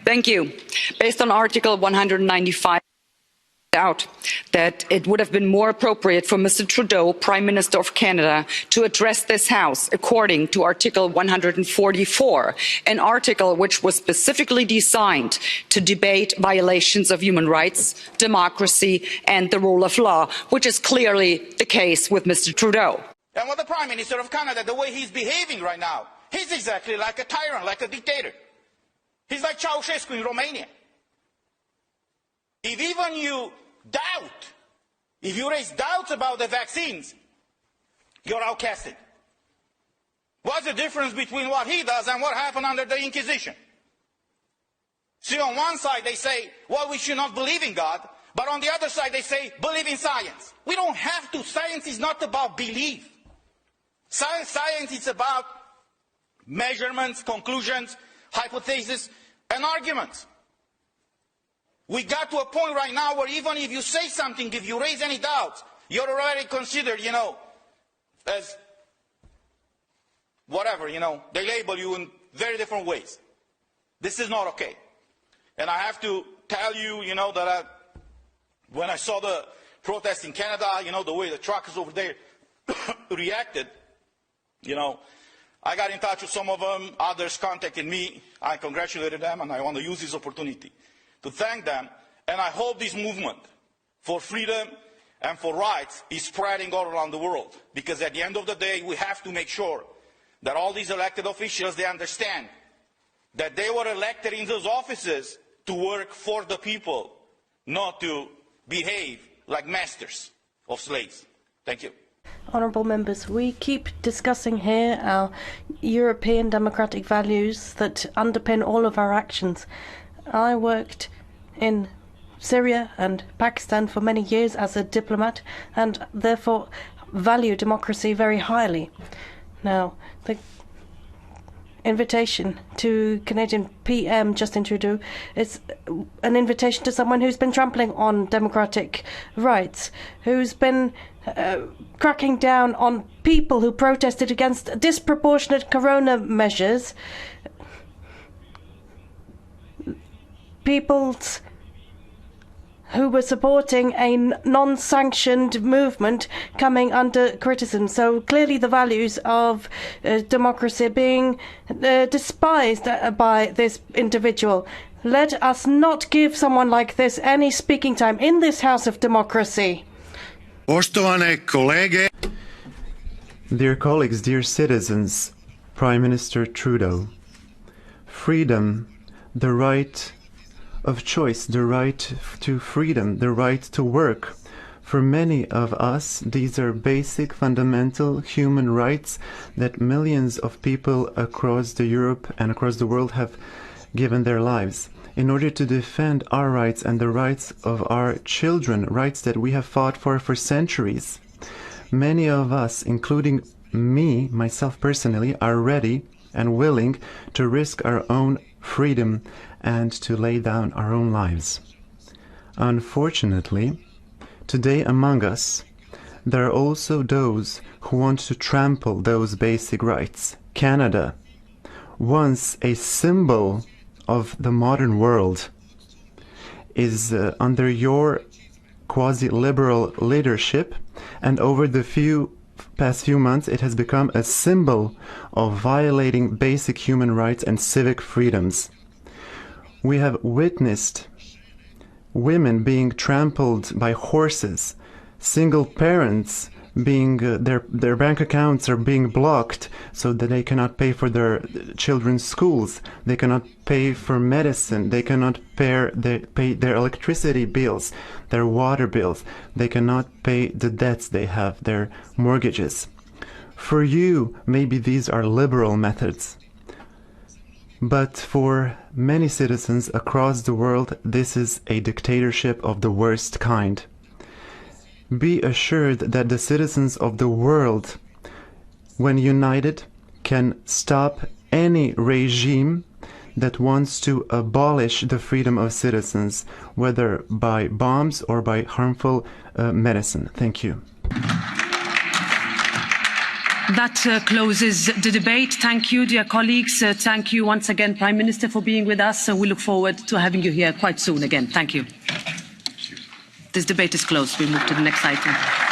Thank you. Based on Article 195, out that it would have been more appropriate for Mr. Trudeau, Prime Minister of Canada, to address this House according to Article 144, an article which was specifically designed to debate violations of human rights, democracy and the rule of law, which is clearly the case with Mr. Trudeau. And with the Prime Minister of Canada, the way he's behaving right now, he's exactly like a tyrant, like a dictator. He's like Ceausescu in Romania. If even you doubt, if you raise doubts about the vaccines, you're outcasted. What's the difference between what he does and what happened under the Inquisition? See, on one side they say, well, we should not believe in God, but on the other side they say, believe in science. We don't have to. Science is not about belief. Science is about measurements, conclusions, hypotheses, and arguments. We got to a point right now where even if you say something, if you raise any doubts, you're already considered, as whatever, they label you in very different ways. This is not okay. And I have to tell you, that when I saw the protests in Canada, the way the truckers over there reacted, I got in touch with some of them, others contacted me, I congratulated them, and I want to use this opportunity to thank them, and I hope this movement for freedom and for rights is spreading all around the world, because at the end of the day we have to make sure that all these elected officials, they understand that they were elected in those offices to work for the people, not to behave like masters of slaves. Thank you. Honourable members, we keep discussing here our European democratic values that underpin all of our actions. I worked in Syria and Pakistan for many years as a diplomat and therefore value democracy very highly. Now, the invitation to Canadian PM Justin Trudeau is an invitation to someone who's been trampling on democratic rights, who's been cracking down on people who protested against disproportionate corona measures, peoples who were supporting a non-sanctioned movement coming under criticism. So clearly the values of democracy are being despised by this individual. Let us not give someone like this any speaking time in this House of Democracy. Dear colleagues, dear citizens, Prime Minister Trudeau, freedom, the right of choice, the right to freedom, the right to work. For many of us, these are basic, fundamental human rights that millions of people across Europe and across the world have given their lives in order to defend our rights and the rights of our children, rights that we have fought for centuries. Many of us, including me, myself personally, are ready and willing to risk our own freedom and to lay down our own lives. Unfortunately, today among us, there are also those who want to trample those basic rights. Canada, once a symbol of the modern world, is under your quasi-liberal leadership, and over the past few months it has become a symbol of violating basic human rights and civic freedoms. We have witnessed women being trampled by horses, single parents being their bank accounts are being blocked so that they cannot pay for their children's schools, they cannot pay for medicine, they cannot pay their electricity bills, their water bills, they cannot pay the debts they have, their mortgages. For you, maybe these are liberal methods, but for many citizens across the world, this is a dictatorship of the worst kind. Be assured that the citizens of the world, when united, can stop any regime that wants to abolish the freedom of citizens, whether by bombs or by harmful medicine. Thank you. That closes the debate. Thank you, dear colleagues. Thank you once again, Prime Minister, for being with us. We look forward to having you here quite soon again. Thank you. This debate is closed. We move to the next item.